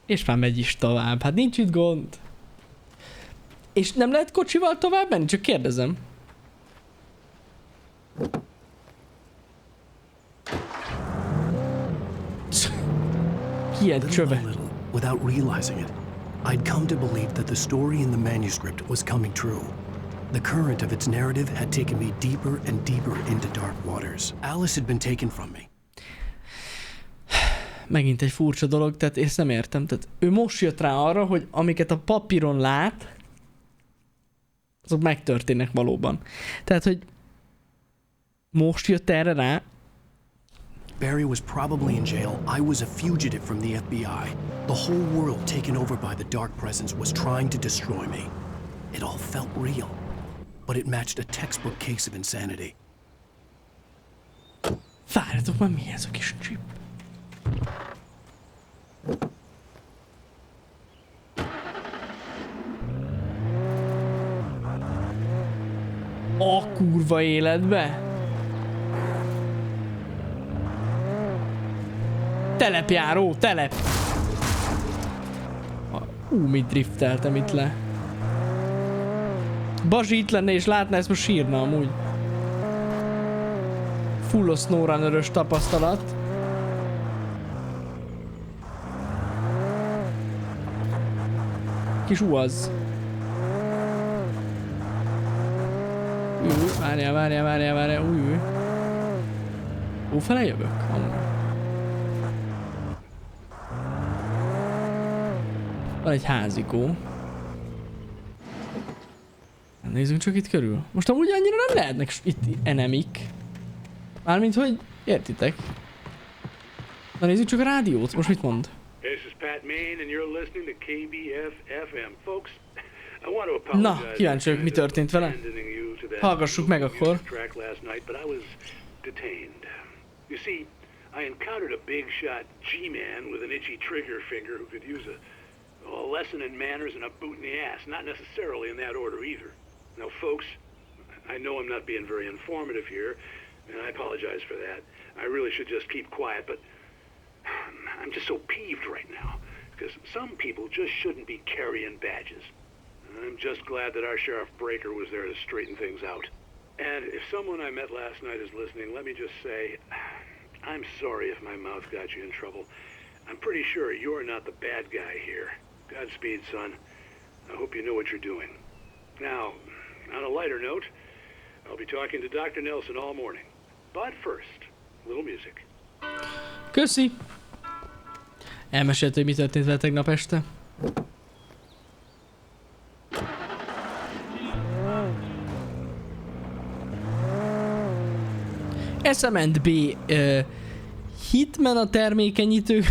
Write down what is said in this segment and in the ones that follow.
És már megy is tovább. Hát nincs itt gond. És nem lehet kocsival tovább menni? Csak kérdezem. Ilyen csöve. Without realizing it, I'd come to believe that the story in the manuscript was coming true. The current of its narrative had taken me deeper and deeper into dark waters. Alice had been taken from me. Megint egy furcsa dolog, tehát ezt nem értem. Tehát ő most jött rá arra, hogy amiket a papíron lát, azok megtörténnek valóban. Tehát, hogy most jött erre rá. Barry was probably in jail. I was a fugitive from the FBI. The whole world taken over by the dark presence was trying to destroy me. It all felt real, but it matched a textbook case of insanity. Várjatok már, mi ez a kis chip? A kurva életbe? Telepjáró, telep! Mit drifteltem itt le. Bazsi itt lenne és látná, ezt most sírna amúgy. Full SnowRunner-ös tapasztalat. Kis uaz. Várjál, fele jövök? Amúgy. Van egy házikó. Nézzünk csak itt körül. Most amúgy annyira nem lehetnek itt enemik. Mármint, hogy értitek. Na nézzük csak a rádiót. Most mit mond? Na, kíváncsi vagyok, mi történt vele. Hallgassuk meg akkor. I encountered a big shot G-man with an itchy trigger finger who could use a lesson in manners and a boot in the ass. Not necessarily in that order either. Now, folks, I know I'm not being very informative here, and I apologize for that. I really should just keep quiet, but I'm just so peeved right now, because some people just shouldn't be carrying badges. I'm just glad that our Sheriff Breaker was there to straighten things out. And if someone I met last night is listening, let me just say, I'm sorry if my mouth got you in trouble. I'm pretty sure you're not the bad guy here. Godspeed, son. I hope you know what you're doing. Now, on a lighter note, I'll be talking to Dr. Nelson all morning. But first, a little music. Köszi! Elmesélt, hogy mi történt vele tegnap este. SMNB Hitman a termékenyítő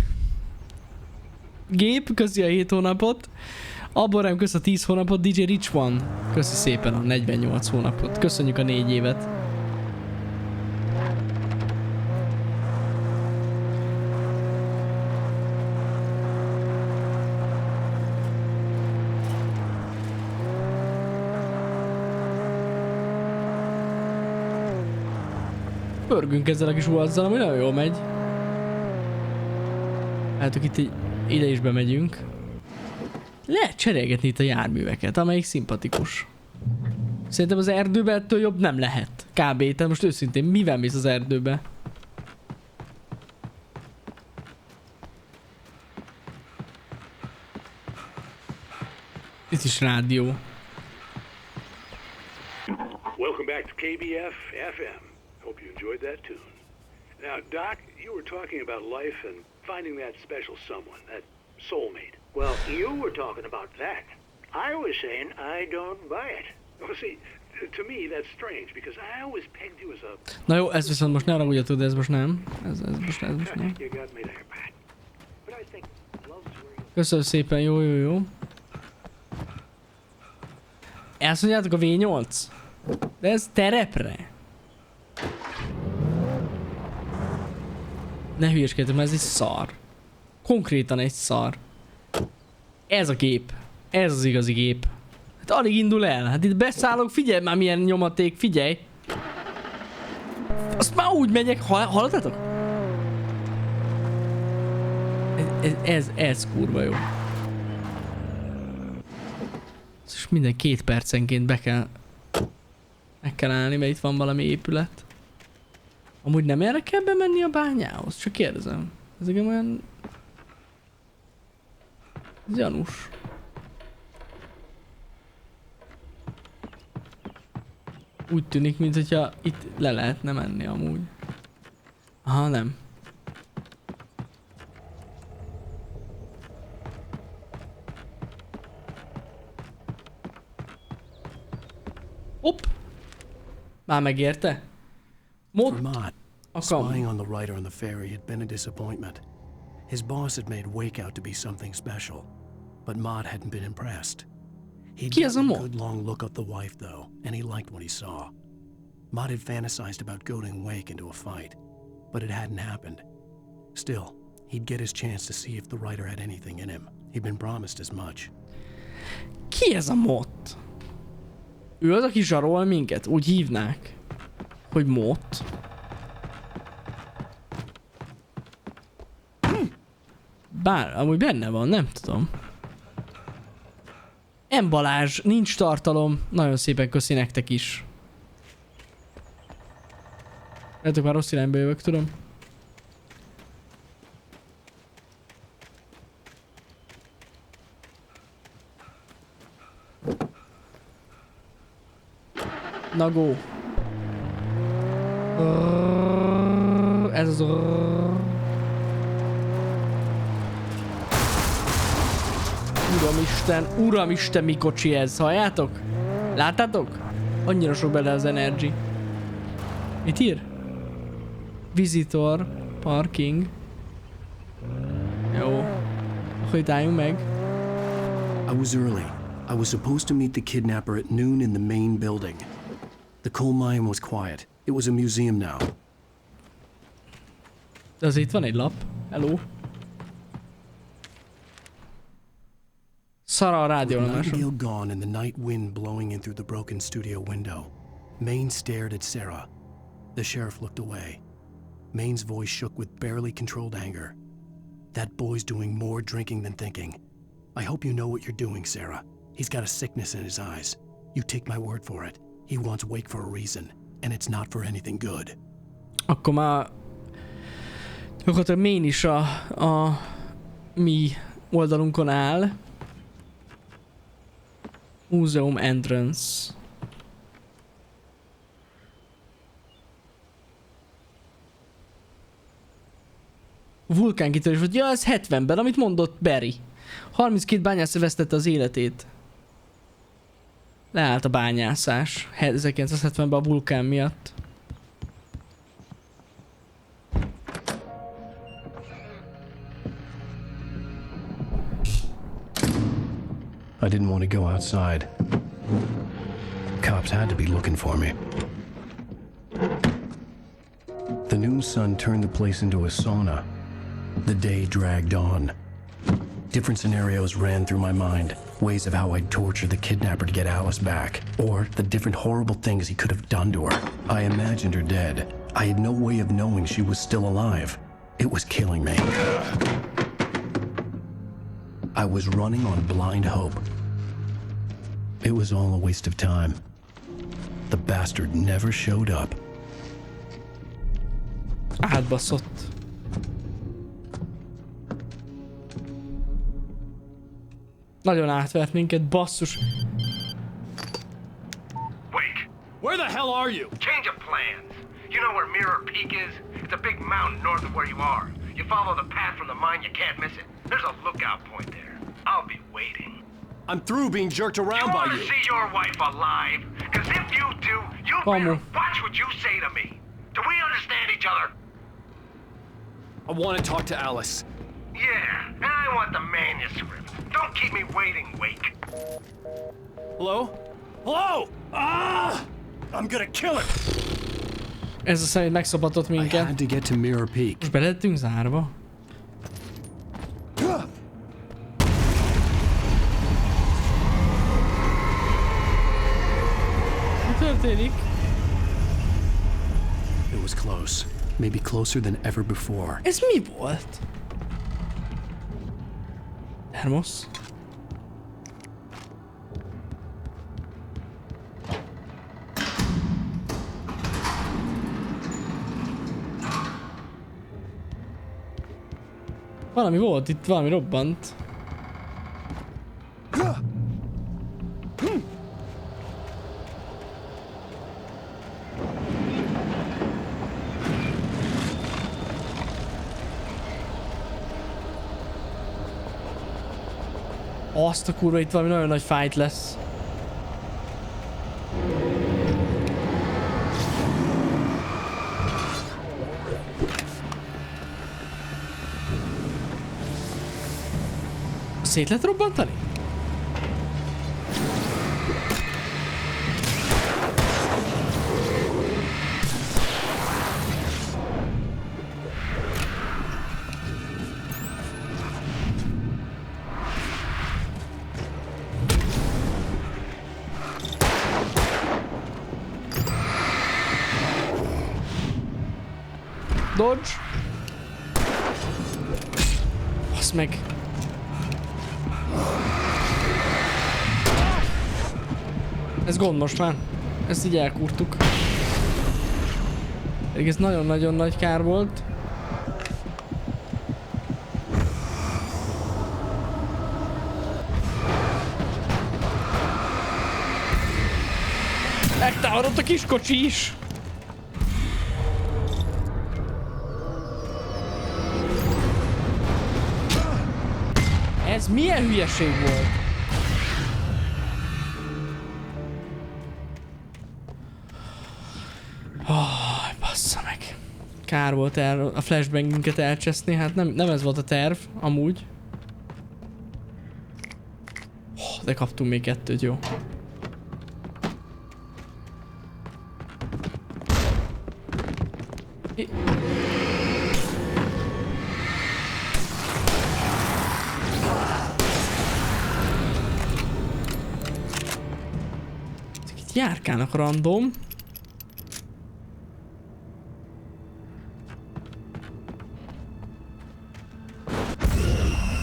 gép, köszi a 7 hónapot. Aborám, kösz a 10 hónapot. DJ Rich One, köszi szépen a 48 hónapot. Köszönjük a 4 évet. Pörgünk ezzel a kis uazzal, ami nagyon jól megy. Hát itt ide is bemegyünk. Lehet cserélgetni itt a járműveket, amelyik szimpatikus. Szerintem az erdőbe ettől jobb nem lehet. Kb. Te most őszintén, mivel mész az erdőbe? Itt is rádió. Welcome back to KBF FM. Hope you enjoyed that tune. Now, Doc, you were talking about life and finding that special someone, that soulmate. Well, you were talking about that. I was saying I don't buy it. Well, see, to me that's strange because I always pegged you as a... Na jó, ez viszont most ne haragudjatok, de ez most nem. Ez most nem. You got me there, Pat. But I think love's real. Köszönöm szépen, jó. Ezt mondjátok a V8? De ez terepre. Ne hülyeskedjetek, mert ez egy szar. Konkrétan egy szar. Ez a gép. Ez az igazi gép. Hát alig indul el. Hát itt beszállok, figyelj már milyen nyomaték, figyelj. Azt már úgy megyek, hallottatok? Ez kurva jó. És minden 2 percenként meg kell állni, mert itt van valami épület. Amúgy nem erre kell bemenni a bányához? Csak kérdezem. Ez igen olyan... Ez gyanús. Úgy tűnik, mintha itt le lehetne menni amúgy. Aha, nem. Hopp! Már megérte? For Mott, spying on the writer on the ferry had been a disappointment. His boss had made Wake out to be something special, but Mott hadn't been impressed. He'd gotten a good long look at the wife, though, and he liked what he saw. Mott had fantasized about goading Wake into a fight, but it hadn't happened. Still, he'd get his chance to see if the writer had anything in him. He'd been promised as much. Ki ez a Mott? Ő az, aki zsarol minket? Úgy hívnák, hogy Mott. Bár, amúgy benne van, nem tudom. Balázs, nincs tartalom. Nagyon szépen köszi nektek is. Lehetek már rossz irányba jövök, tudom. Na go. Ez az... Uramisten, mi kocsi ez, halljátok? Láttátok? Annyira sok bele az energy. Mit ír? Visitor, parking. Jó. Hogy álljunk meg? I was early. I was supposed to meet the kidnapper at noon in the main building. The coal mine was quiet. It was a museum now. De azért itt van egy lap. Hello. Szara a rádiólemásom. Nightingale gone and the night wind blowing in through the broken studio window. Maine stared at Sarah. The sheriff looked away. Maine's voice shook with barely controlled anger. That boy's doing more drinking than thinking. I hope you know what you're doing, Sarah. He's got a sickness in his eyes. You take my word for it. He wants Wake for a reason, and it's not for anything good. Akkor már... Gyakorlatilag Maine is a mi oldalunkon áll. Museum entrance. Vulkánkitörés volt. Ja, ez 70-ben, amit mondott Barry. 32 bányász vesztette az életét. Leállt a bányászás 1970-ben a vulkán miatt. I didn't want to go outside. Cops had to be looking for me. The noon sun turned the place into a sauna. The day dragged on. Different scenarios ran through my mind. Ways of how I'd torture the kidnapper to get Alice back. Or the different horrible things he could have done to her. I imagined her dead. I had no way of knowing she was still alive. It was killing me. I was running on blind hope. It was all a waste of time. The bastard never showed up. Átbaszott. Nagyon átvert minket, basszus. Wake, where the hell are you? Change of plans. You know where Mirror Peak is? It's a big mountain north of where you are. You follow the path from the mine, you can't miss it. There's a lookout point there. I'll be waiting. I'm through being jerked around by you. You want to see your wife alive? Because if you do, you better watch what you say to me. Do we understand each other? I want to talk to Alice. Yeah, and I want the manuscript. Don't keep me waiting, Wake. Hello? Hello? Ah! I'm gonna kill her. Ez a személy megszabadott I minket. had to get to Mirror Peak. Most be lettünk zárva. Mi történik? It was close. Maybe closer than ever before. Ez mi volt? Termosz. Valami volt itt, valami robbant. Azt a kurva, itt valami nagyon nagy fight lesz. Szét lehet robbantani? Dodge. Basz meg. Ez gond most már. Ezt így elkúrtuk. Pedig ez nagyon-nagyon nagy kár volt. Megtámadott a kiskocsi is! Ez milyen hülyeség volt? Bassza meg. Kár volt a flashbangünket elcseszni, hát nem ez volt a terv, amúgy. De kaptunk még 2, jó. Itt járkálnak random.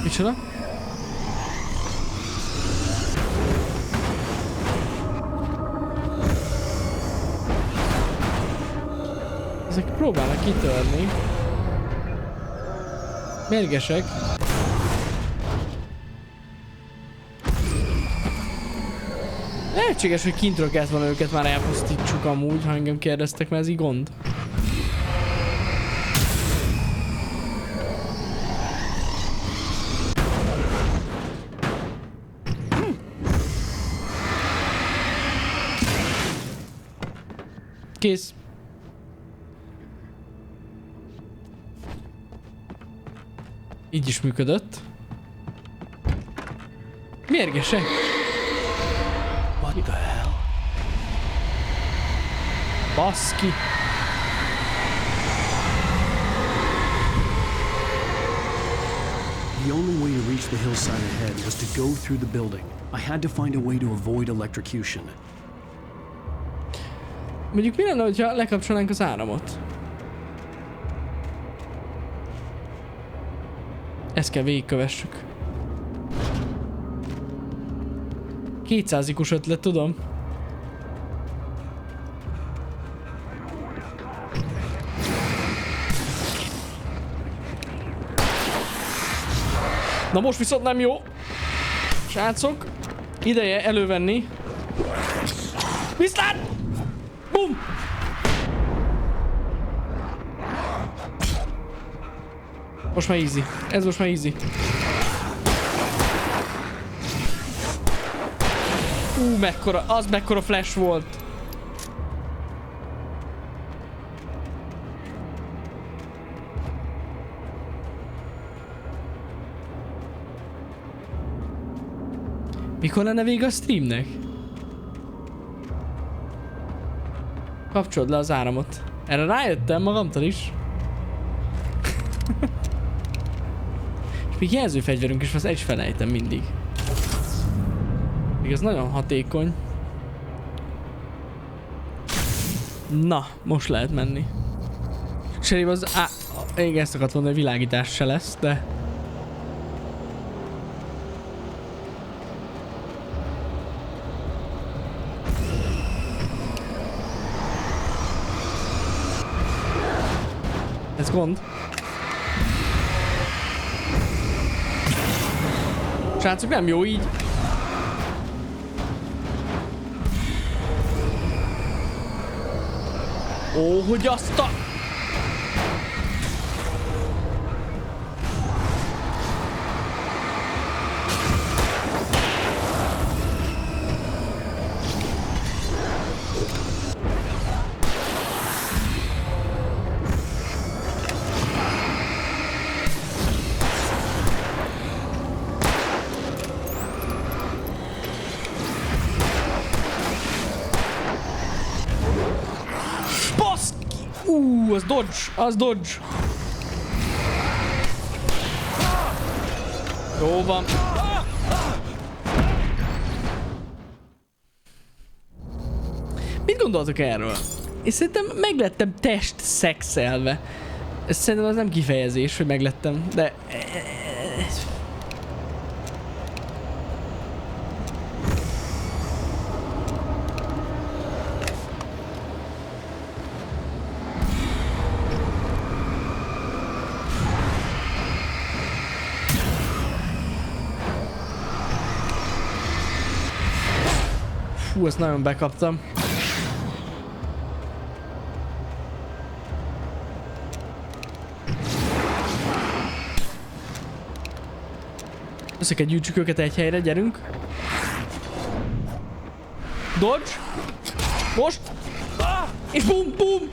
Micsoda? Ezek próbálnak kitörni. Mérgesek. Lehetséges, hogy kintről kellett volna őket már elpusztítsuk amúgy, ha engem kérdeztek, mert ez így gond. Kész. Így is működött. Mérgesek. What the hell? Baszki. The only way to reach the hillside ahead was to go through the building. I had to find a way to avoid electrocution. Mondjuk mi lenne, hogyha lekapcsolnánk az áramot? Ezt kell végigkövessük. 200-ikus ötlet, tudom. Na most viszont nem jó. Srácok, ideje elővenni. Viszlát! Bum! Most már easy. Ez most már easy. Mekkora, az mekkora flash volt. Mikor lenne vége a streamnek? Kapcsold le az áramot. Erre rájöttem magamtól is. És még jelzőfegyverünk is, az egy felejtem mindig. Még ez nagyon hatékony. Na, most lehet menni. Cserébe az... Igen, ezt akart mondani, hogy világítás se lesz, de... gond. Srácok, nem jó így. Ó, hogy azt a... Az dodge. Jó van. Mit gondoltok erről? Én szerintem meglettem test szexelve. Szerintem az nem kifejezés, hogy meglettem, de... Fú, ezt nagyon bekaptam. Össze kell gyűjtsük őket egy helyre, gyerünk. Dodge. Most. És bum, bum.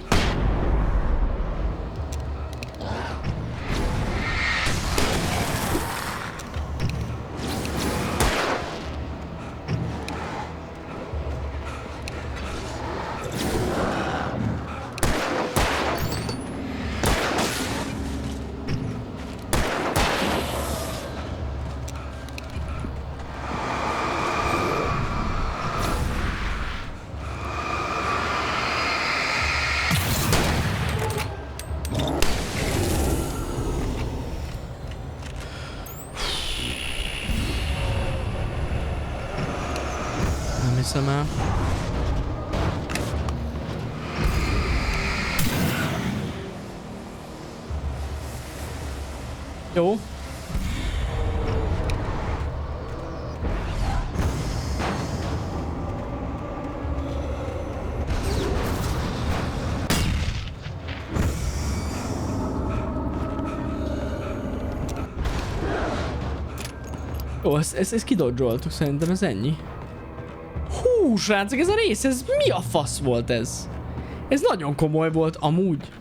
hiszem el. Jó. Jó, ezt kidodzsoltuk, szerintem ez ennyi. Hú, srácok, ez a rész, ez mi a fasz volt ez? Ez nagyon komoly volt, amúgy.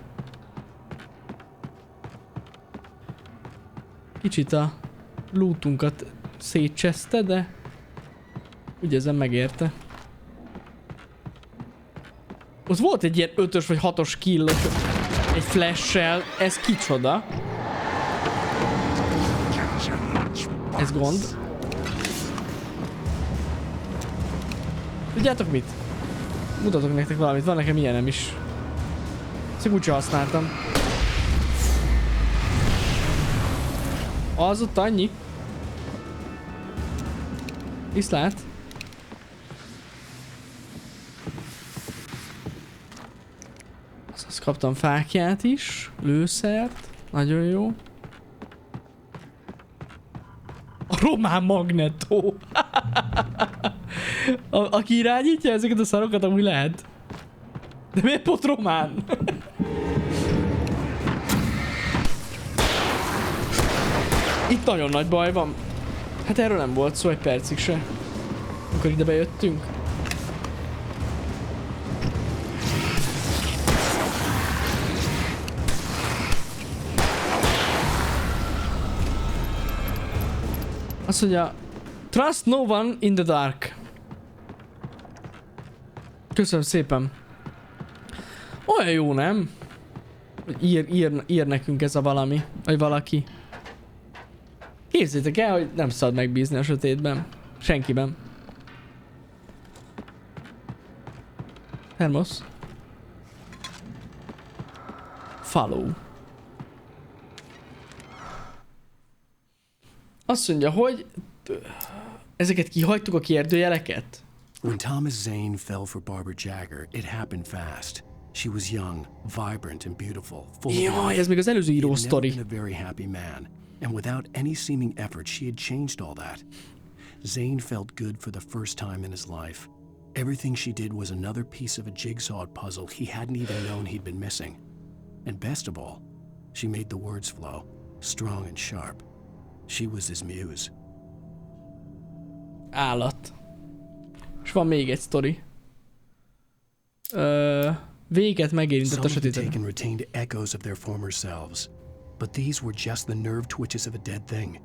Kicsit a lootunkat szétcseszte, de úgy ezen megérte. Ott volt egy ilyen 5-ös vagy 6-os kill egy flash-sel, ez kicsoda? Ez gond. Tudjátok mit? Mutatok nektek valamit, van nekem ilyenem is. Ezt úgyse használtam. Az ott annyi. Viszlát. Azt kaptam fákját is, lőszert, nagyon jó. A román magnettó. Aki irányítja ezeket a szarokat, amúgy lehet. De miért pont román? Itt nagyon nagy baj van. Hát erről nem volt szó egy percig se. Amikor ide bejöttünk. Azt mondja, trust no one in the dark. Köszönöm szépen. Olyan jó, nem? Ír nekünk ez a valami, vagy valaki. Képzeljétek el, hogy nem szabad megbízni a sötétben. Senkiben. Hermos. Follow. Azt mondja, hogy ezeket kihagytuk a kérdőjeleket? When Thomas Zane fell for Barbara Jagger, it happened fast. She was young, vibrant and beautiful, full of Jaj, life. ez még az előző He író had never sztori. been a very happy man, and without any seeming effort, she had changed all that. Zane felt good for the first time in his life. Everything she did was another piece of a jigsaw puzzle he hadn't even known he'd been missing. And best of all, she made the words flow, strong and sharp. She was his muse. Állat. És van még egy sztori. Véget megérintett Some a of the sötétben. taken retained echoes of their former selves, but these were just the nerve twitches of a dead thing.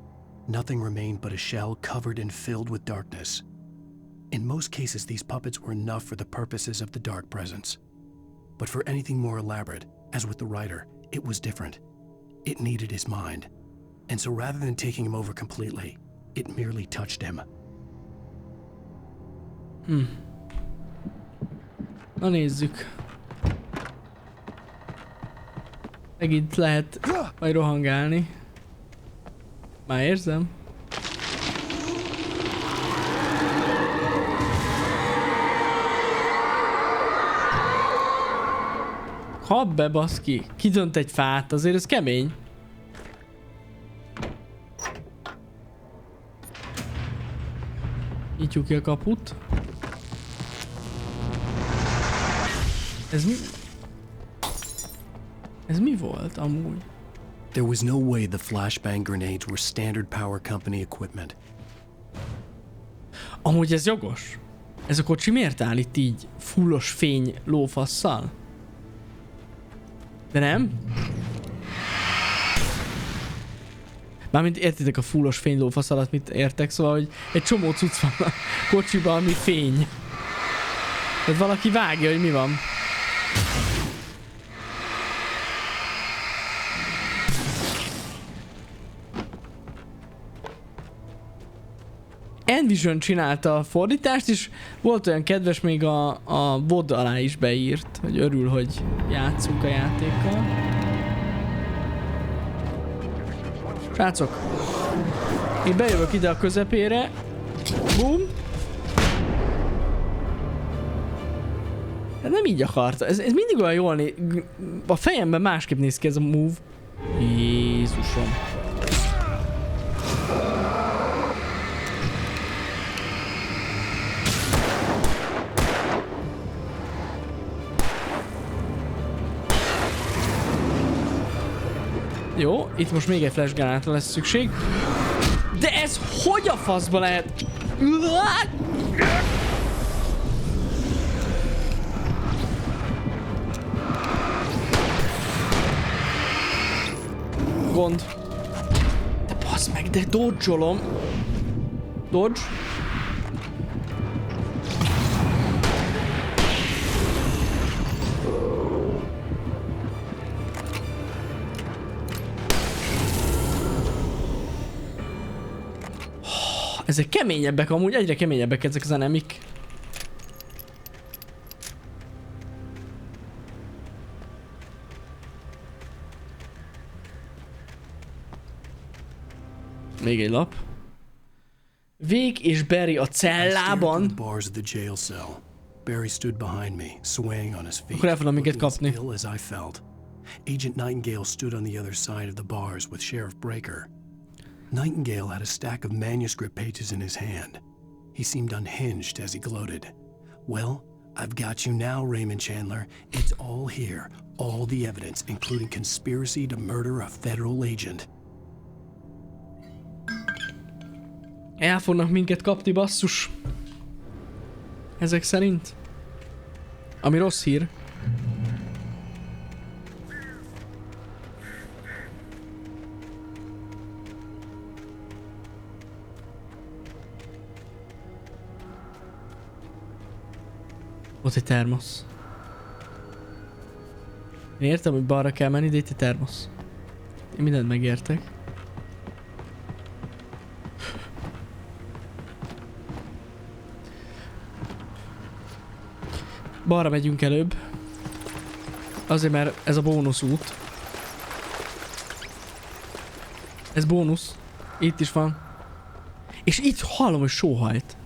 Nothing remained but a shell covered and filled with darkness. In most cases, these puppets were enough for the purposes of the dark presence. But for anything more elaborate, as with the writer, it was different. It needed his mind. And so rather than taking him over completely, it merely touched him. Na nézzük. Megint lehet majd rohangálni. Már érzem. Kap be, baszki. Kidönt egy fát, azért ez kemény. Nyitjuk ki a kaput. Ez mi? Ez mi volt amúgy? There was no way the flashbang grenades were standard power company equipment. Amúgy ez jogos. Ez a kocsi miért áll itt így fullos fény lófasszal? De nem? Mármint értitek a fullos fény lófasz alatt mit értek, szóval hogy egy csomó cucc van a kocsiban, ami fény. Tehát valaki vágja, hogy mi van. Envision csinálta a fordítást, és volt olyan kedves, még a VOD alá is beírt, hogy örül, hogy játszunk a játékkal. Srácok, én bejövök ide a közepére. Bum! Hát nem így akarta. Ez mindig olyan jól a fejemben másképp néz ki ez a move. Jézusom. Jó, itt most még egy flash granatra lesz szükség. De ez hogy a faszba lehet? Gond. De bassz meg, de dodge-olom. Dodge. Ezek keményebbek amúgy, egyre keményebbek ezek az enemik. Még egy lap. Vég és Barry a cellában. Barry stood behind me, swaying on his feet. Akkor el fogom minket kapni. Ill as I felt. Agent Nightingale stood on the other side of the bars with Sheriff Breaker. Nightingale had a stack of manuscript pages in his hand. He seemed unhinged as he gloated. Well, I've got you now, Raymond Chandler. It's all here. All the evidence, including conspiracy to murder a federal agent. El fognak minket kapni, basszus. Ezek szerint. Ami rossz hír. Ott egy termosz. Én értem, hogy balra kell menni, de itt egy termosz. Én mindent megértek. Balra megyünk előbb. Azért, mert ez a bónusz út. Ez bónusz. Itt is van. És itt hallom, hogy sóhajt.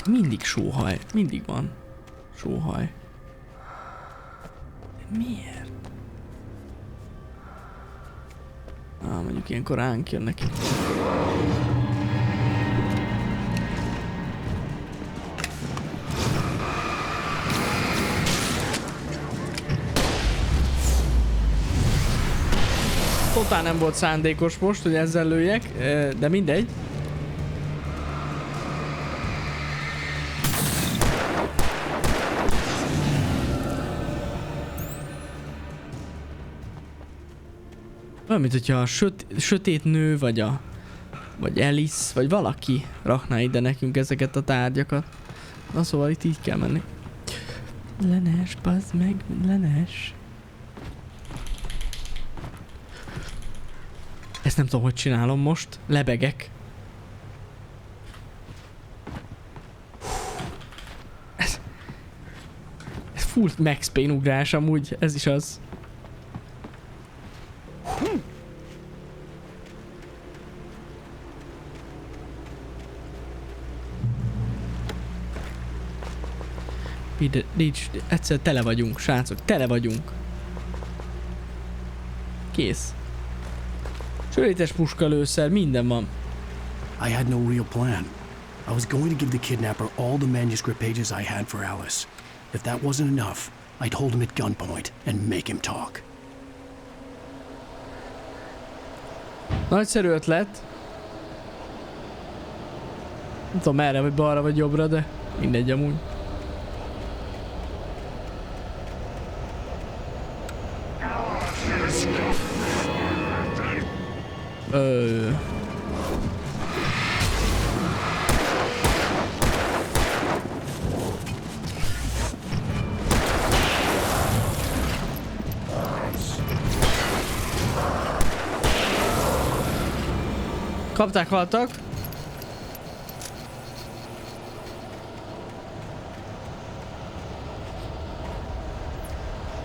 Mindig sóhaj. Mindig van sóhaj. Miért? Mondjuk ilyenkor ránk jön neki. Totál nem volt szándékos most, hogy ezzel lőjek, de mindegy. Olyan, mint hogyha a sötét nő, vagy Alice, vagy valaki rakná ide nekünk ezeket a tárgyakat. Na szóval itt így kell menni. Lenes, bazd meg, lenes. Ezt nem tudom, hogy csinálom most. Lebegek. Ez full Max Payne ugrás amúgy, ez is az. Egyszer tele vagyunk, srácok, tele vagyunk. Kész. Sötétes puskalőszer, minden van. I had no real plan. I was going to give the kidnapper all the manuscript pages I had for Alice. If that wasn't enough, I'd hold him at gunpoint and make him talk. Nagyszerű ötlet. Nem tudom merre, vagy balra, vagy jobbra, de mindegy amúgy. Kapták, haltak.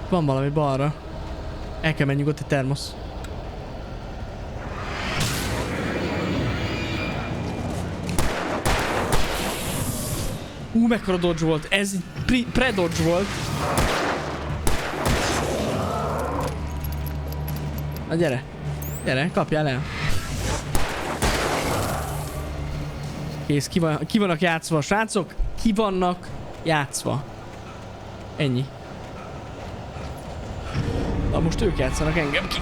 Van valami balra. El kell menjünk, ott egy termosz. Mekkora dodge volt. Ez pre-dodge volt. Na gyere. Gyere, kapjál el. Kész, ki vannak játszva, srácok? Ki vannak játszva? Ennyi. Na most ők játszanak engem ki.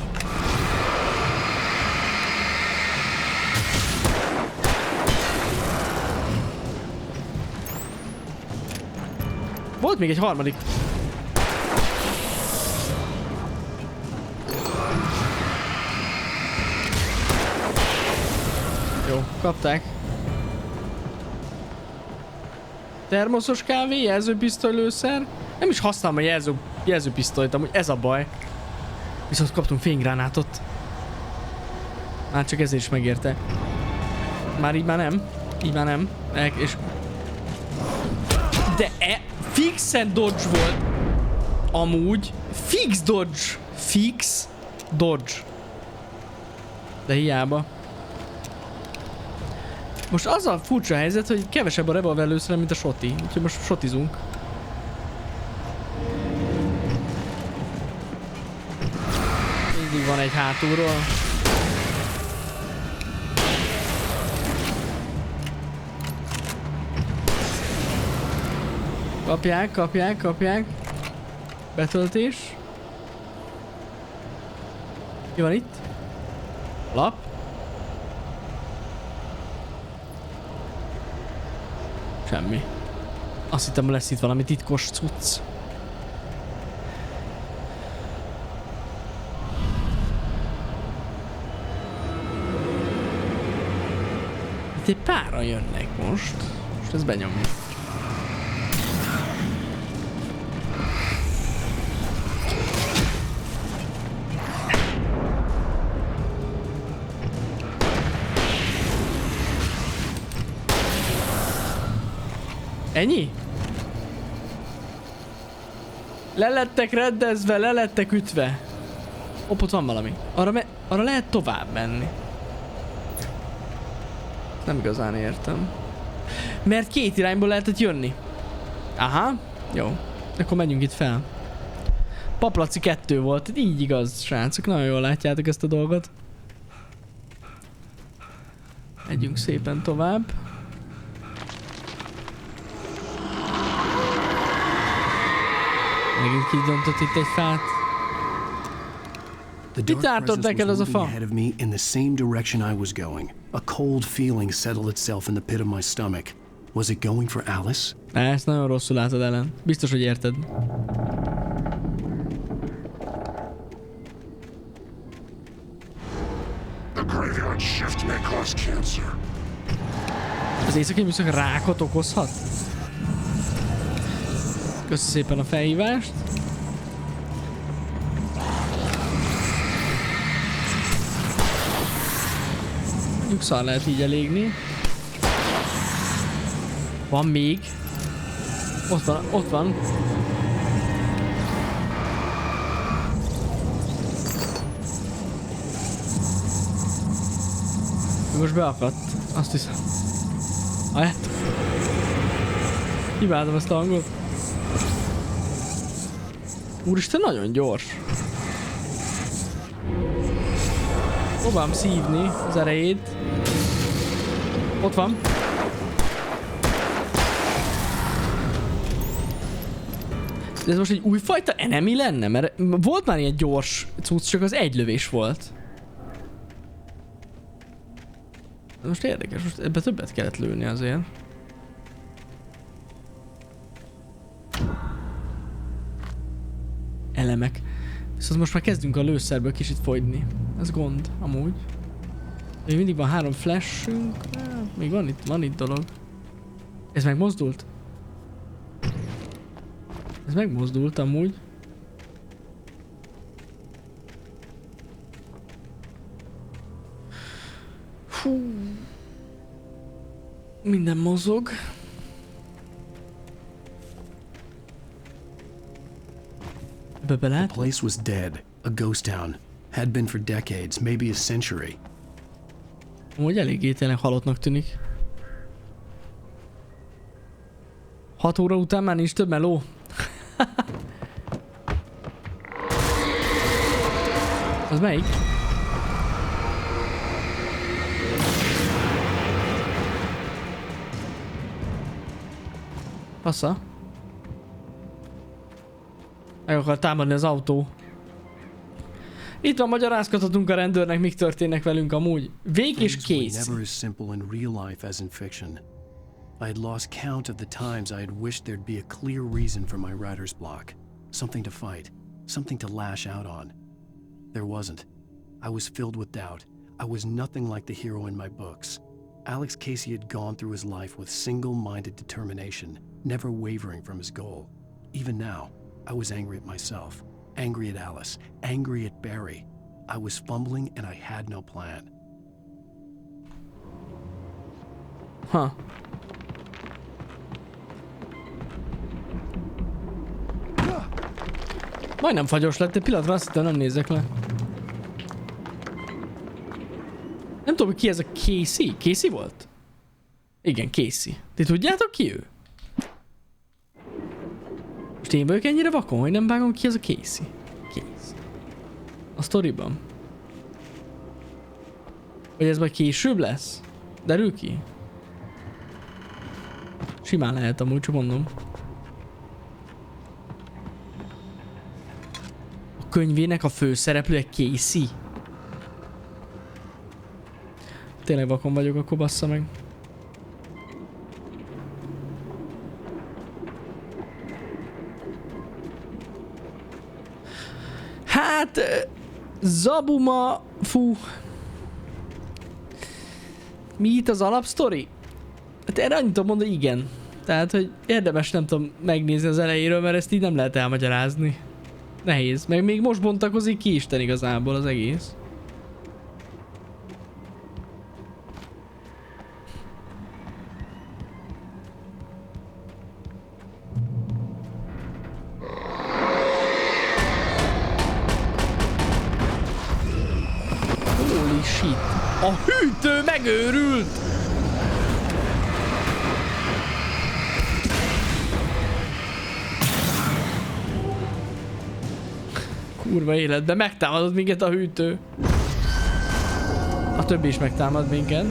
Volt még egy harmadik. Jó, kapták. Termoszos kávé, jelzőpisztoly, lőszer. Nem is használom a jelzőpisztolyt, amúgy ez a baj. Viszont kaptunk fénygránátot. Már csak ezért is megérte. Már így már nem. Így már nem. És... De fixen dodge volt. Amúgy. Fix dodge. Fix dodge. De hiába. Most az a furcsa helyzet, hogy kevesebb a revolver lőszerem, mint a shoti. Úgyhogy most shotizunk. Mindig van egy hátulról. Kapják, kapják, kapják. Betöltés. Mi van itt? Lap. Semmi. Azt hittem, lesz itt valami titkos cucc. Itt egy páran jönnek most. Most ezt benyomjuk. Ennyi? Lelettek reddezve, lelettek ütve. Ott van valami. Arra lehet tovább menni. Nem igazán értem. Mert két irányból lehetett jönni. Aha, jó. Akkor menjünk itt fel. Paplaci 2 volt. Így igaz, srácok. Nagyon jól látjátok ezt a dolgot. Megyünk szépen tovább. Megint kidontott itt egy fát. The Mit dark ártott presence neked was az a moving fa? ahead of me in the same direction I was going. A cold feeling settled itself in the pit of my stomach. Was it going for Alice? Ezt nagyon rosszul látod, Ellen. Biztos, hogy érted. The graveyard shift may cause cancer. Az éjszakai műszak rákot okozhat? Köszi szépen a felhívást. Mondjuk szar lehet így elégni. Van még. Ott van, ott van. Most beakadt. Azt hiszem. Aját. Imádom ezt a hangot. Úristen, nagyon gyors. Próbálom szívni az erejét. Ott van. De ez most egy újfajta enemy lenne? Mert volt már ilyen gyors cucc, csak az egy lövés volt. De most érdekes, most ebbe többet kellett lőni azért. Elemek. Viszont most már kezdünk a lőszerből kicsit fogyni. Ez gond, amúgy. Még mindig van 3 flashünk. Még van itt dolog. Ez megmozdult? Ez megmozdult amúgy. Fú. Minden mozog. Ebbe be The lehet? place was dead. A ghost town. Had been for decades, maybe a century. Amúgy eléggé tényleg halottnak tűnik. 6 óra után már nincs több meló. Az melyik? Passza. Meg akar támadni az autó. Itt van, magyarázkodhatunk a rendőrnek, mik történnek velünk amúgy. Vég és Things were kész. never as simple in real life as in fiction. I had lost count of the times I had wished there'd be a clear reason for my writer's block. Something to fight. Something to lash out on. There wasn't. I was filled with doubt. I was nothing like the hero in my books. Alex Casey had gone through his life with single-minded determination, never wavering from his goal. Even now, I was angry at myself, angry at Alice, angry at Barry. I was fumbling and I had no plan. Ha. Majdnem fagyos lett, egy pillanatra azt hittem, nem nézek le. Nem tudom, hogy ki ez a Casey? Casey volt? Igen, Casey. Ti tudjátok ki ő? Most én vagyok ennyire vakon, hogy nem vágom ki ez a Casey. Casey. A sztoriban. Vagy ez majd később lesz? Derül ki? Simán lehet amúgy, csak mondom. A könyvének a főszereplője Casey. Tényleg vakon vagyok, akkor bassza meg. Hát... Zabuma... Fú... Mi itt az alapsztori? Hát erre annyit tudom mondani, igen. Tehát, hogy érdemes nem tudom megnézni az elejéről, mert ezt így nem lehet elmagyarázni. Nehéz. Meg még most bontakozik ki Isten igazából az egész. Holy shit. A hűtő megőrült! Kurva életben megtámadott minket a hűtő. A többi is megtámad minket.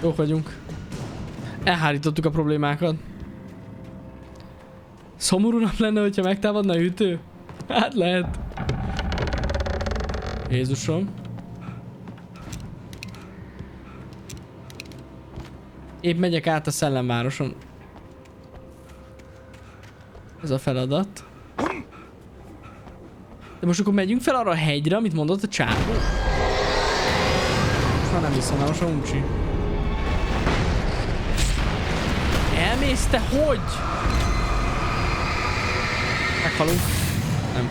Jók vagyunk. Elhárítottuk a problémákat. Szomorú nap lenne, hogyha megtámadna a hűtő? Hát lehet. Jézusom. Épp megyek át a szellemvároson. Ez a feladat. De most akkor megyünk fel arra a hegyre, amit mondott a csávó? Most nem hiszem, most a uncsi. Elmész te hogy? Meghalunk. Nem.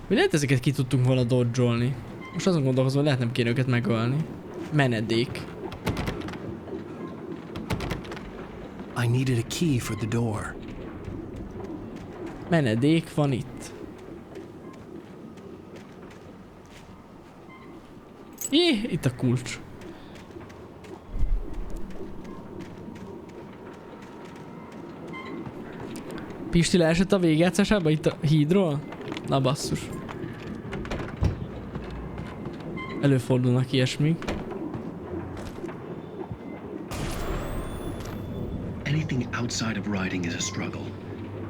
Mi lehet ezeket ki tudtunk volna dodge-olni? Most azon gondolkozom, hogy lehet nem kéne őket megölni. Menedék. I needed a key for the door. Menedék van itt. Jé, itt a kulcs. Pisti leesett a végjátszásába itt a hídról? Na basszus. Előfordulnak ilyesmik. Anything outside of riding is a struggle.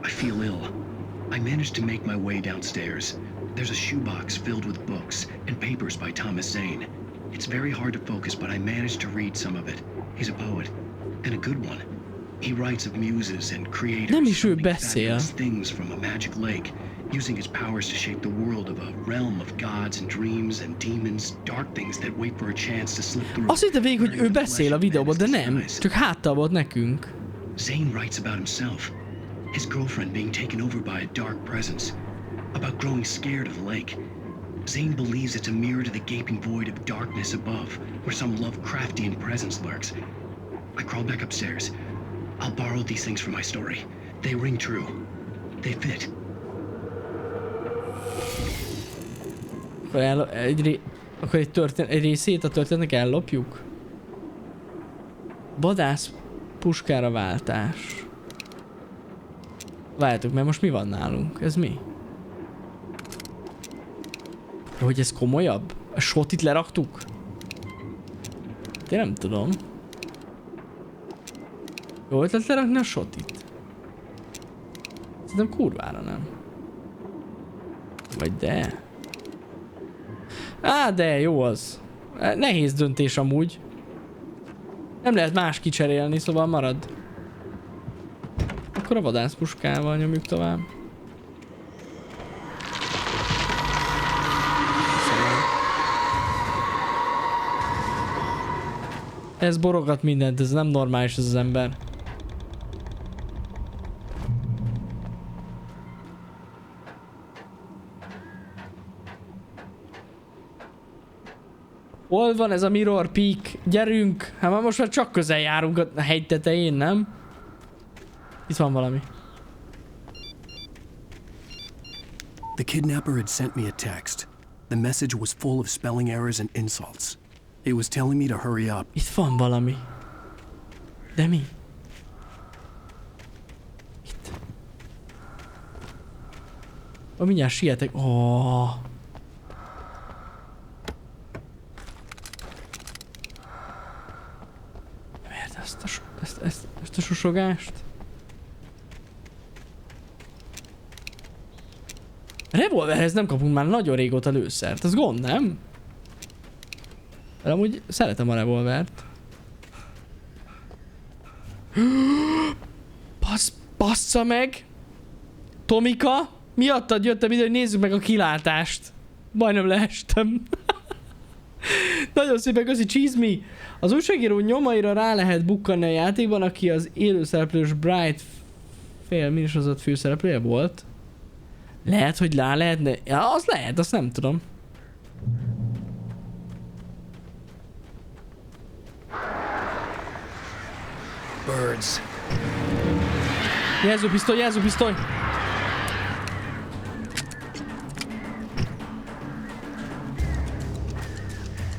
I feel ill. I managed to make my way downstairs. There's a shoebox filled with books and papers by Thomas Zane. It's very hard to focus, but I managed to read some of it. He's a poet, and a good one. He writes of muses and creators Nem is ő summoning beszél. fabulous things from a magic lake, using his powers to shape the world of a realm of gods and dreams and demons, dark things that wait for a chance to slip through. Azt hitte végig, hogy ő beszél a videóban, de nem. Csak háttal volt nekünk. Zane writes about himself, his girlfriend being taken over by a dark presence, about growing scared of the lake. Zane believes it's a mirror to the gaping void of darkness above, where some Lovecraftian presence lurks. I crawl back upstairs. I'll borrow these things for my story. They ring true. They fit. Akkor egy részét a történetnek ellopjuk? Vadász puskára váltás. Várjátok, mert most mi van nálunk? Ez mi? Hogy ez komolyabb? A shotit leraktuk? Én nem tudom. Jó ötlet lerakni a shotit? Szerintem kurvára nem. Vagy de? Á, de jó az. Nehéz döntés amúgy. Nem lehet más kicserélni, szóval marad. Akkor a vadászpuskával nyomjuk tovább. Ez borogat mindent, ez nem normális ez az ember. Hol van ez a Mirror Peak? Gyerünk! Hát már most már csak közel járunk a hegy tetején, nem? Itt van valami. The kidnapper had sent me a text. The message was full of spelling errors and insults. It was telling me to hurry up. Itt van valami. De mi? Itt. Mindjárt sietek. Oh. Miért ezt a susogást? Revolverhez nem kapunk már nagyon régóta lőszert. Ez gond, nem? De amúgy szeretem a revolvert. Bassza meg! Tomika? Miattad jöttem ide, hogy nézzük meg a kilátást. Majdnem leestem. Nagyon szépen köszi, Cheese. Az újságíró nyomaira rá lehet bukkanni a játékban, aki az élőszereplős Bright fél minisorozat főszereplője volt. Lehet, hogy lá lehetne... Ja, az lehet, azt nem tudom. Birds. Jelzőpisztoly, jelzőpisztoly!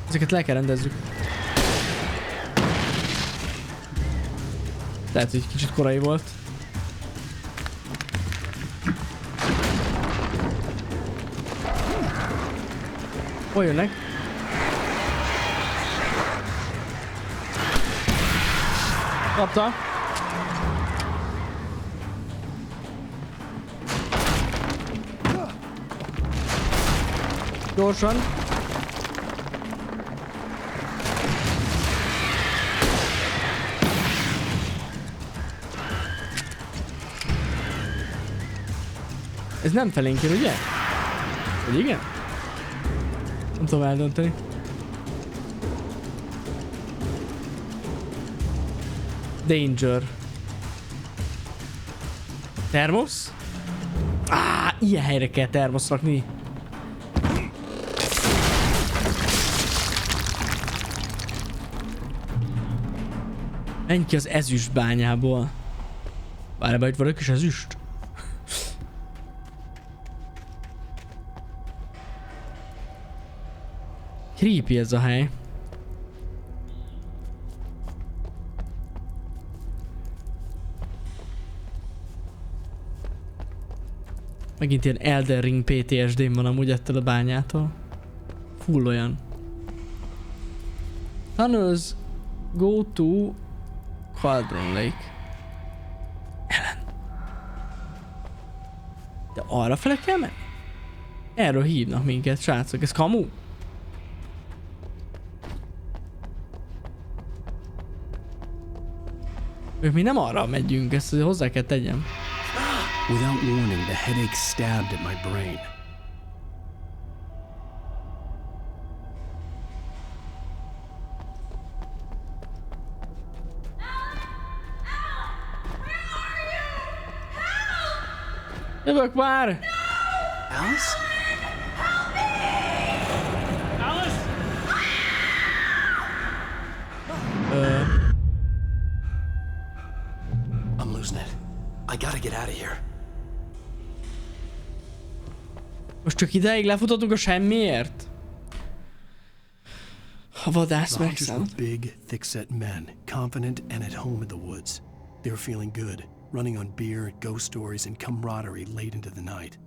Ezeket le kell rendezzük. Lehet, hogy kicsit korai volt. Hol jönnek? Kapta. Gyorsan. Ez nem felénk jön, ugye? Vagy igen? Nem tudom eldönteni. Danger. Termosz? Ilyen helyre kell termosz rakni. Menj ki az ezüst bányából. Várj be, hogy van egy kis ezüst. Creepy ez a hely. Megint ilyen Elden Ring PTSD-m van amúgy ettől a bányától. Full olyan. Tunnels go to Cauldron Lake. Ellen. De arra fele kell menni? Erről hívnak minket, srácok. Ez kamu? Mi nem arra megyünk, ezt hozzá kell tegyem. Without warning, the headache stabbed at my brain. Jövök már! Alice? I'm losing it. I gotta get out of here. Most csak ideig lefutottunk a semmiért? A vadász The hunters were megszállt. big, thick-set men, confident and at home in the woods. They were feeling good, running on beer, ghost stories, and camaraderie late into the night.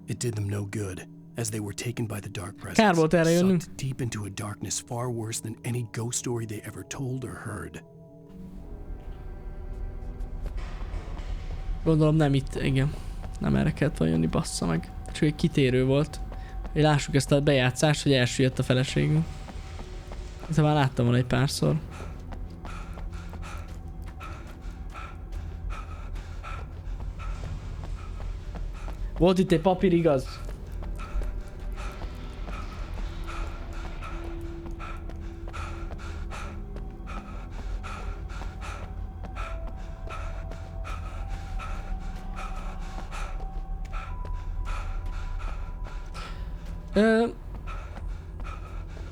It did them no good, as they were taken by the dark Kár volt erre presence, jönnünk. sucked deep into a darkness far worse than any ghost story they ever told or heard. Gondolom nem itt, igen. Nem erre kellett volna jönni, bassza meg. Csak egy kitérő volt. Hogy lássuk ezt a bejátszást, hogy elsüllyedt a feleségünk. Ezt már láttam volna egy párszor. Volt itt egy papír, igaz?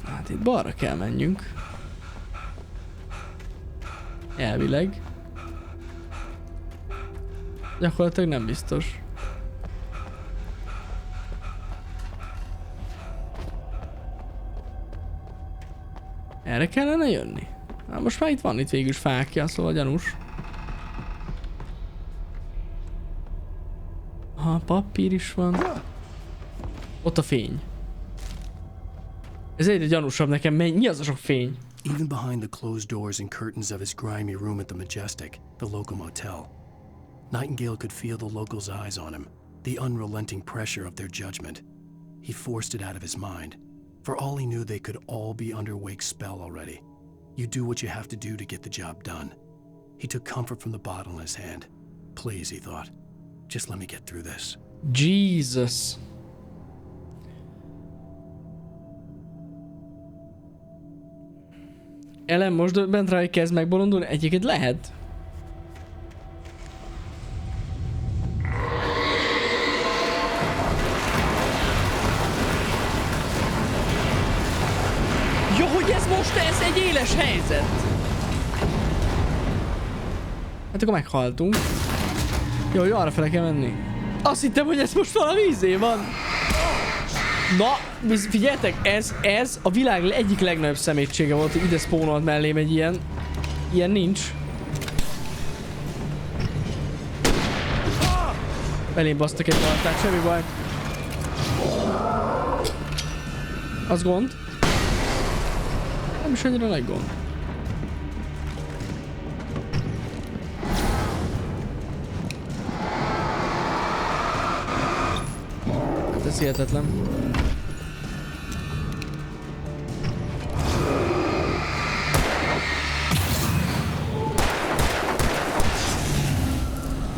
Hát itt balra kell menjünk. Elvileg. Gyakorlatilag nem biztos. Erre kellene jönni? Na most már itt van itt végül is fákja, szóval gyanús. Aha, papír is van. Ott a fény. Ez egyre gyanúsabb nekem, mi az a sok fény? Even behind the closed doors and curtains of his grimy room at the Majestic, the local motel, Nightingale could feel the locals' eyes on him, the unrelenting pressure of their judgment. He forced it out of his mind. For all he knew, they could all be under Wake's spell already. You do what you have to do to get the job done. He took comfort from the bottle in his hand. Please, he thought, just let me get through this. Jesus. Ellen most bent rá, hogy kezd megbolondulni? Egyébként lehet. Éles helyzet! Hát akkor meghaltunk. Jó, hogy arrafele kell menni. Azt hittem, hogy ez most valami izé van. Na, figyeljetek, ez a világ egyik legnagyobb szemétsége volt, hogy ide spawnolt mellém egy ilyen. Ilyen nincs. Belém basztak egy baltát, semmi baj. Az gond. Nem is annyira nagy gond. Hát ez hihetetlen.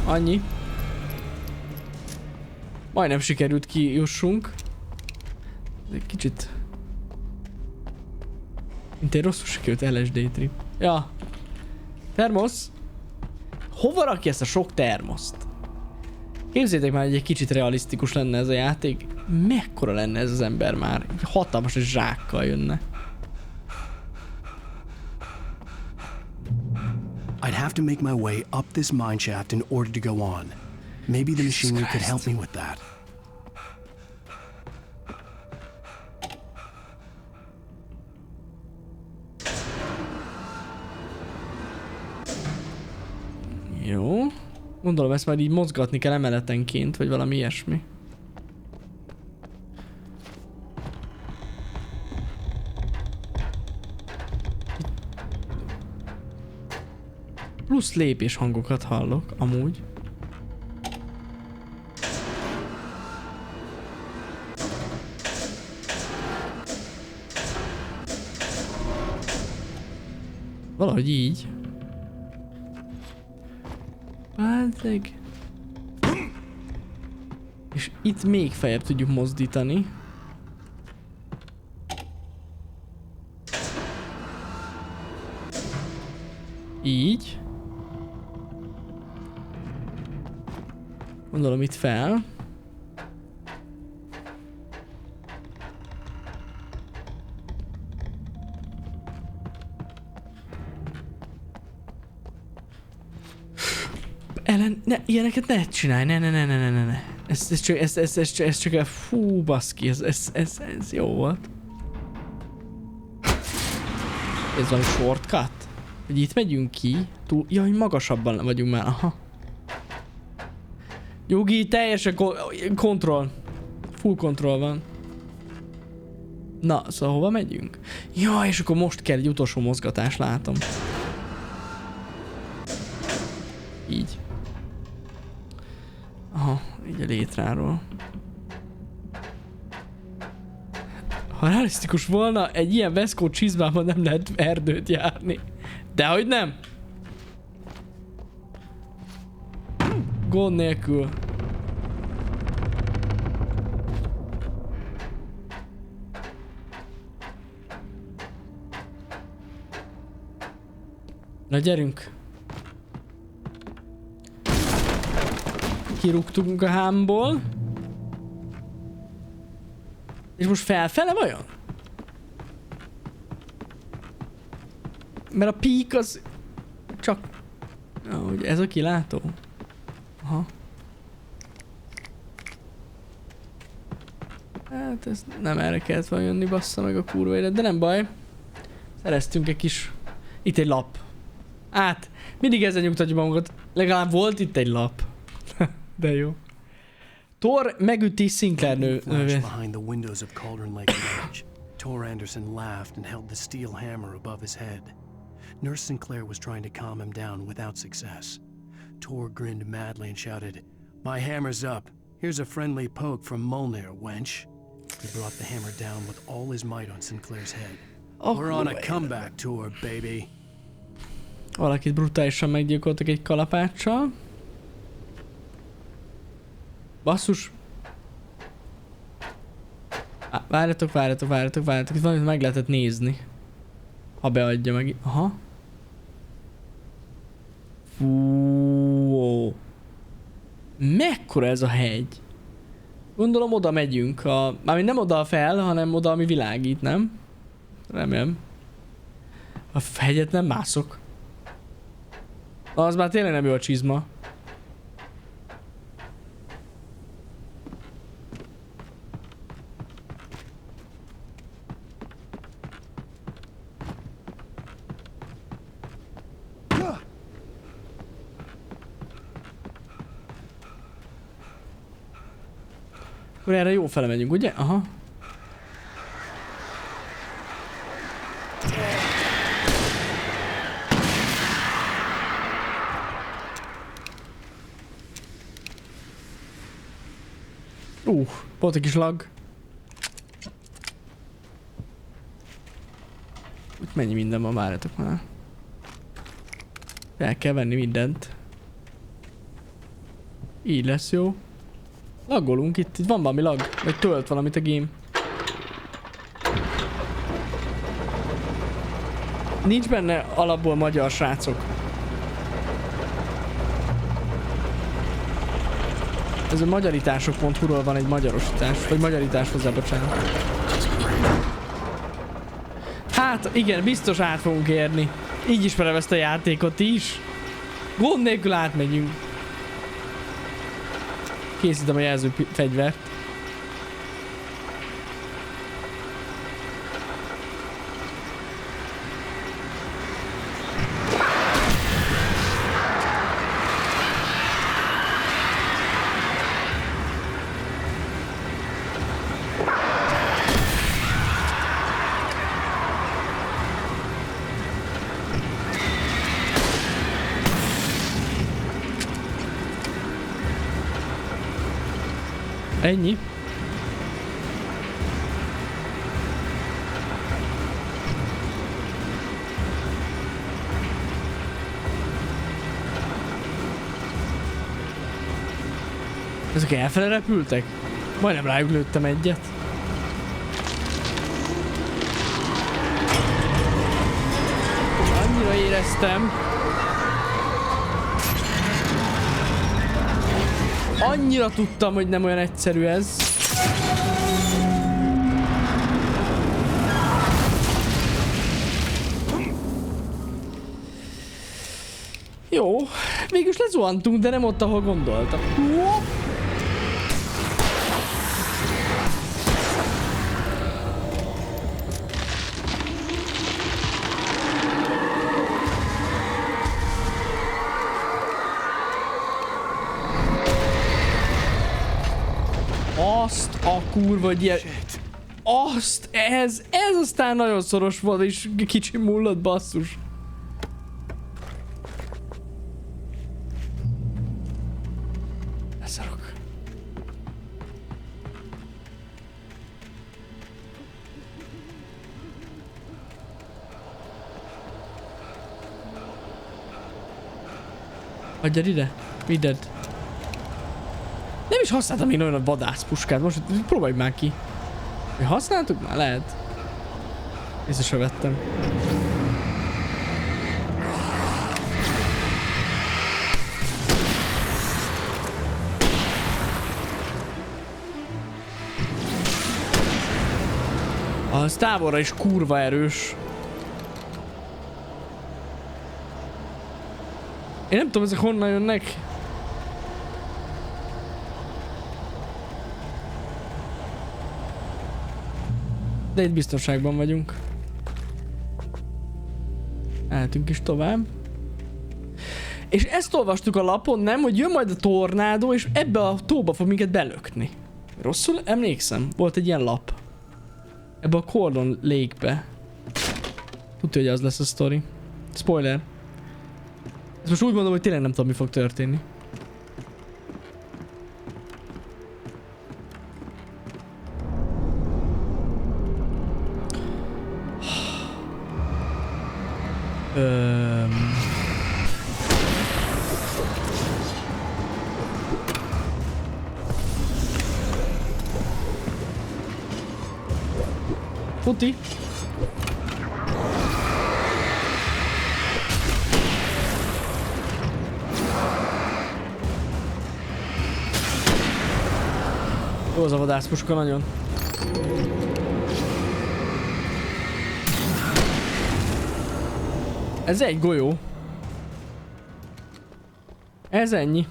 Annyi. Majdnem sikerült kijussunk. Egy kicsit... Mint egy rosszul sikerült LSD trip. Ja. Termosz. Hova rakja ezt a sok termoszt? Képzeljétek már, hogy egy kicsit realisztikus lenne ez a játék. Mekkora lenne ez az ember már? Egy hatalmas zsákkal jönne. I'd have to make my way up this mine shaft in order to go on. Maybe the machinery could help me with that. Jó. Gondolom ezt majd így mozgatni kell emeletenként, vagy valami ilyesmi. Plusz lépés hangokat hallok, amúgy. Valahogy így. Bázzeg. És itt még feljebb tudjuk mozdítani. Így. Gondolom itt fel. Ellen, ne, ilyeneket ne csinálj, ne. Ez csak, fú, baszki, ez jó volt. Ez valami shortcut? Hogy itt megyünk ki? Túl, jaj, magasabban vagyunk már, aha. Jogi, teljesen kontroll. Full kontroll van. Na, szóval hova megyünk? Ja, és akkor most kell egy utolsó mozgatás, látom. Így. Aha, így a létráról. Ha realisztikus volna, egy ilyen veszkó csizmában nem lehet erdőt járni. Dehogy nem! Gond nélkül. Na gyerünk! Kirúgtunk a hámból. És most felfele vajon? Mert a peak az csak... Ahogy ez a kilátó. Aha. Hát ez nem erre kellett volna jönni, bassza meg a kurva élet, de nem baj. Szereztünk egy kis... Itt egy lap. Hát, mindig ezzel nyugtatjuk magunkat. Legalább volt itt egy lap. De jó. Thor megüti Sinclair nővét. Tor Anderson laughed and held the steel hammer above his head. Nurse Sinclair was trying to calm him down without success. Tor grinned madly and shouted, "My hammer's up. Here's a friendly poke from Molnir, wench." He brought the hammer down with all his might on Sinclair's head. We're on a comeback tour, baby. Valakit brutálisan meggyilkoltak egy kalapáccsal. Basszus. Várjatok. Itt valamit meg lehetett nézni. Ha beadja meg. Aha. Fú. Mekkora ez a hegy? Gondolom oda megyünk. Mármint nem oda fel, hanem oda, ami világít, nem? Remélem. A hegyet nem mászok. Az már tényleg nem jó a csizma. Akkor erre jó fele megyünk, ugye? Aha. Volt egy kis lag. Úgy mennyi minden van, várjatok már. El kell venni mindent. Így lesz jó. Laggolunk itt van valami lag. Vagy tölt valamit a game. Nincs benne alapból magyar, srácok. Ez a magyarítások.hu-ról van egy magyarosítás, vagy magyarítás hozzá, bocsánat. Hát igen, biztos át fogunk érni. Így ismerem ezt a játékot is. Gond nélkül átmegyünk. Készítem a jelző fegyvert. Ennyi. Ezek elfele repültek? Majdnem rájuk lőttem egyet. Annyira éreztem. Annyira tudtam, hogy nem olyan egyszerű ez. Jó, mégis lezuhantunk, de nem ott, ahol gondoltam. Azt a kurva, hogy ilyen... Azt, ez aztán nagyon szoros volt, és kicsi mullott, basszus. Leszarok. Adjad ide, vidd. Nem is használtam még nagyon a vadászpuskát, most próbálj már ki. Mi használtuk? Már lehet. Észre se vettem. Az távolra is kurva erős. Én nem tudom, ezek honnan jönnek. De itt biztonságban vagyunk. Eltünk is tovább. És ezt olvastuk a lapon, nem? Hogy jön majd a tornádó, és ebbe a tóba fog minket belökni. Rosszul emlékszem? Volt egy ilyen lap. Ebbe a Cordon Lake-be. Tudja, hogy az lesz a sztori. Spoiler. Ezt most úgy mondom, hogy tényleg nem tudom, mi fog történni. Puti. Jó az a vadászpuska nagyon. Ez egy golyó. Ez ennyi.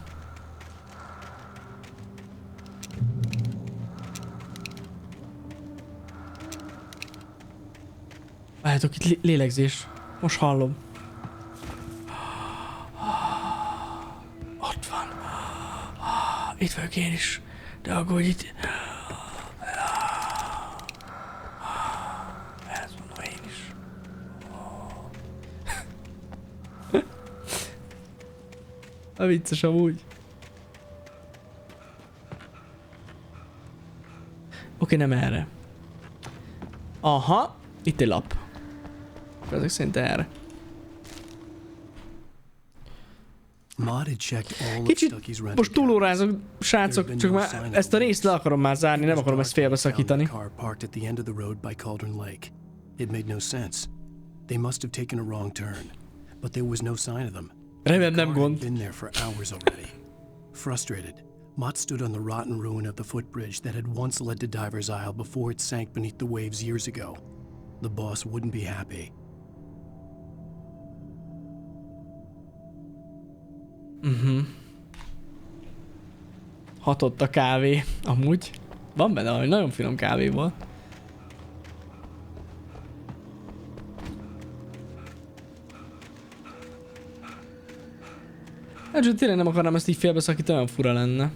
Várjátok, itt lélegzés. Most hallom. Ott van. Itt vagyok én is. De aggódj itt. Ezt mondom én is. A vicces amúgy. Oké, nem erre. Aha, itt egy lap. Ezek szerint erre. Kicsit most túlórázok, srácok, csak már ezt a részt le akarom már zárni, nem akarom ezt félbeszakítani. Remélem nem gond. Frustrated, Mott stood on the rotten ruin of the footbridge that had once led to Diver's Isle before it sank beneath the waves years ago. The boss wouldn't be happy. Hatott a kávé, amúgy. Van benne valami nagyon finom kávéból. Hát tényleg nem akarnám ezt így félbeszakítani, olyan fura lenne.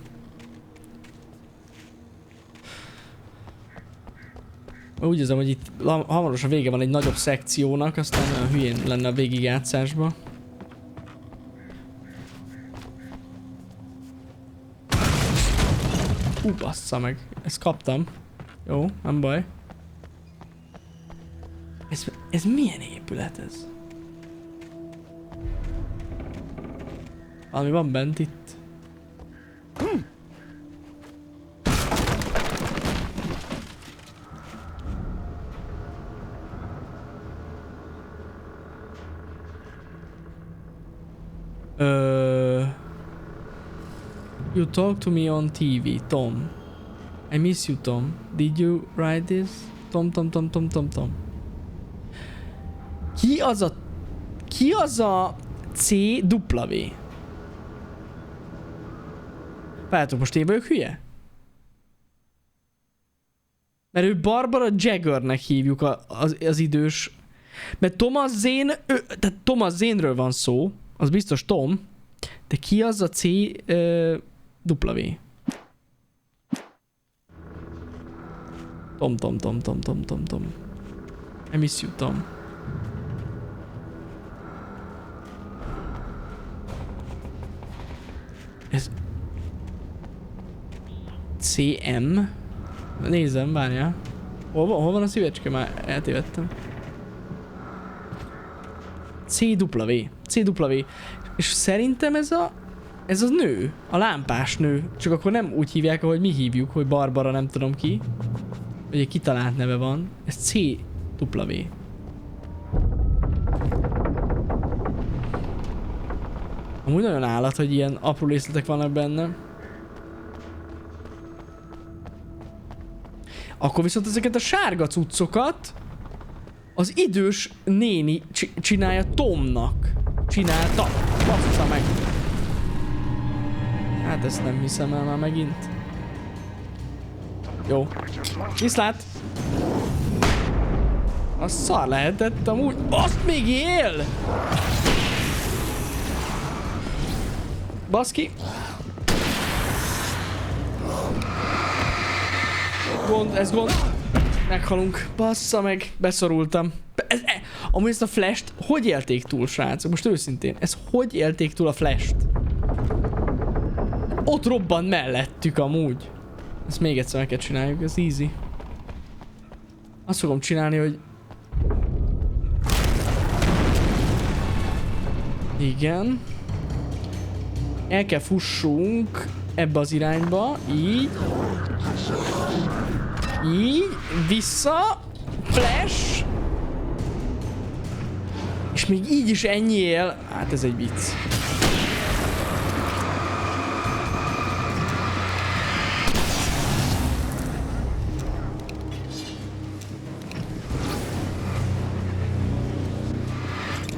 Úgy érzem, hogy itt hamarosan vége van egy nagyobb szekciónak, aztán olyan hülyén lenne a végigjátszásba. Bassza meg. Ezt kaptam. Jó, nem baj. Ez milyen épület ez? Valami van bent itt. You talk to me on TV, Tom. I miss you, Tom. Did you write this? Tom. Ki az a CW? Várjátok, most én vagyok hülye? Mert ő Barbara Jaggernek hívjuk az idős. Mert Thomas Zane, tehát Thomas Zane-ről van szó, az biztos Tom. De ki az a CW? Tom. I miss you, Tom. Ez... CM? Nézem, várjál. Hol van a szívecske? Már eltévedtem. CW. És szerintem ez a nő, a lámpás nő. Csak akkor nem úgy hívják, ahogy mi hívjuk, hogy Barbara nem tudom ki. Vagy egy kitalált neve van. Ez CW. Amúgy nagyon állat, hogy ilyen apró részletek vannak benne. Akkor viszont ezeket a sárga cuccokat az idős néni csinálja Tomnak. Csinálta. Bassza meg. Hát ezt nem hiszem el már megint. Jó. Viszlát. Az szar lehetett amúgy. Azt még él! Baszki. Ez gond. Meghalunk. Bassza meg. Beszorultam. Amúgy ezt a flash-t hogy élték túl, srácok? Most őszintén. Ez hogy élték túl a flash-t? Ott robban mellettük amúgy. Ezt még egyszer meg kell csináljuk. Ez easy. Azt fogom csinálni, hogy... Igen. El kell fussunk ebbe az irányba. Így. Így. Vissza. Flash. És még így is ennyi él. Hát ez egy vicc.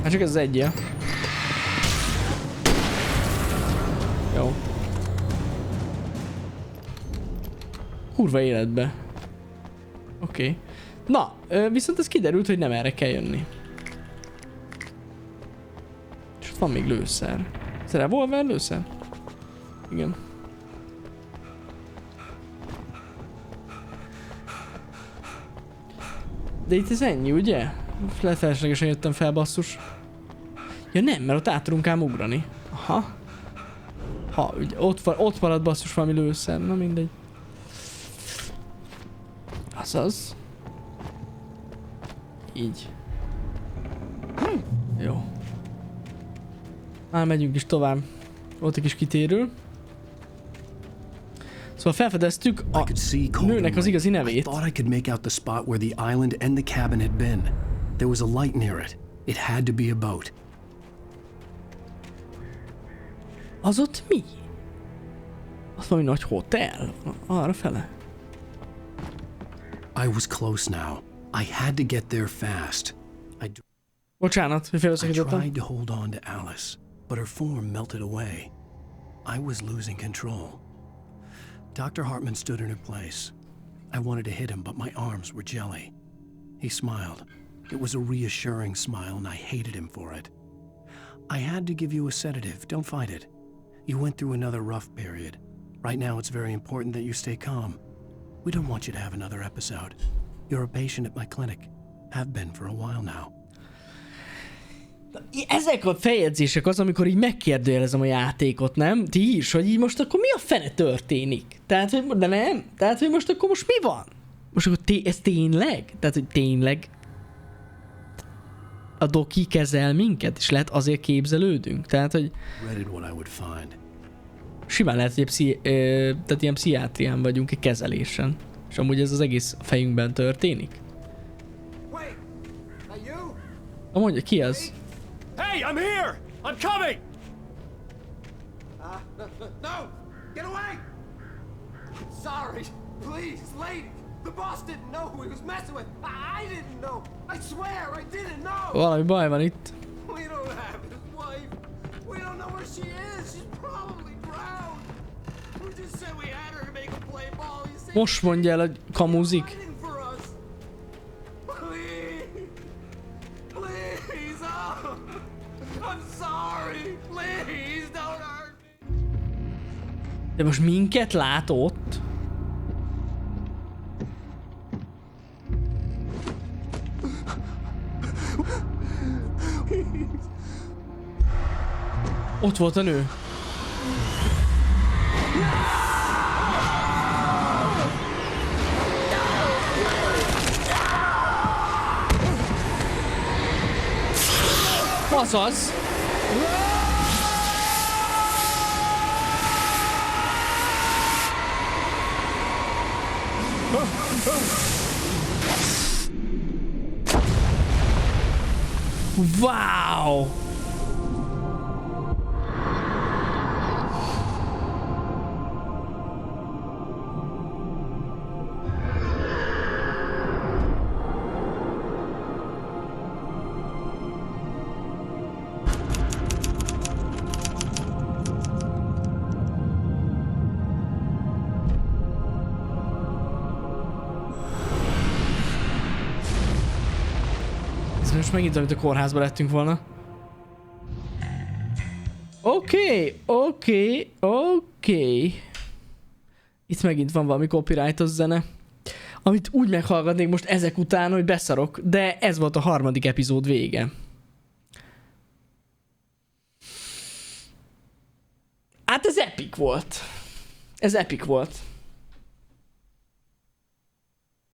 Hát csak ez az egy. Jó. Kurva életbe. Oké. Na, viszont ez kiderült, hogy nem erre kell jönni. És ott van még lőszer. Ez revolver lőszer? Igen. De itt ez ennyi, ugye? Feleslegesen jöttem fel, basszus. Ja nem, mert ott át tudunk ám ugrani. Aha. Ha, ugye ott marad basszus valami lőszer, na mindegy. Azaz. Így. Jó. Már megyünk is tovább. Ott egy kis kitérő. Szóval felfedeztük a nőnek az igazi nevét. I thought I could make out the spot where the island and the cabin had been. There was a light near it. It had to be a boat. Az ott mi? Az valami nagy hotel? Arra fele. I was close now. I had to get there fast. Bocsánat, hogy I félbeszakítottam. tried to hold on to Alice, but her form melted away. I was losing control. Dr. Hartman stood in her place. I wanted to hit him, but my arms were jelly. He smiled. It was a reassuring smile, and I hated him for it. I had to give you a sedative. Don't fight it. You went through another rough period. Right now, it's very important that you stay calm. We don't want you to have another episode. You're a patient at my clinic. Have been for a while now. Ezek a feljegyzések az, amikor így megkérdőjelezem a játékot, nem? Ti is, hogy így most akkor mi a fene történik? Tehát, hogy, de nem? Tehát, hogy most akkor most mi van? Most akkor ez tényleg? Tehát, hogy tényleg a doki kezel minket, és lehet azért képzelődünk? Tehát, hogy simán lehet, hogy tehát ilyen pszichiátrián vagyunk, egy kezelésen. És amúgy ez az egész fejünkben történik. Mondja, ki az? Hey, I'm here! I'm coming! No! Get away! Sorry. Please, lady. The boss didn't know who he was messing with. I didn't know. I swear I didn't know. Valami baj van itt. We don't have his wife. We don't know where she is. She's probably drowned. We just said we had her to make a play ball. You see? Most mondja el, hogy kamuzik. De most minket lát ott? Ott volt a nő. Azaz. Wow! Most megint, amit a kórházba lettünk volna. Oké. Itt megint van valami copyrightos zene, amit úgy meghallgatnék most ezek után, hogy beszarok, de ez volt a harmadik epizód vége. Hát ez epic volt. Ez epic volt.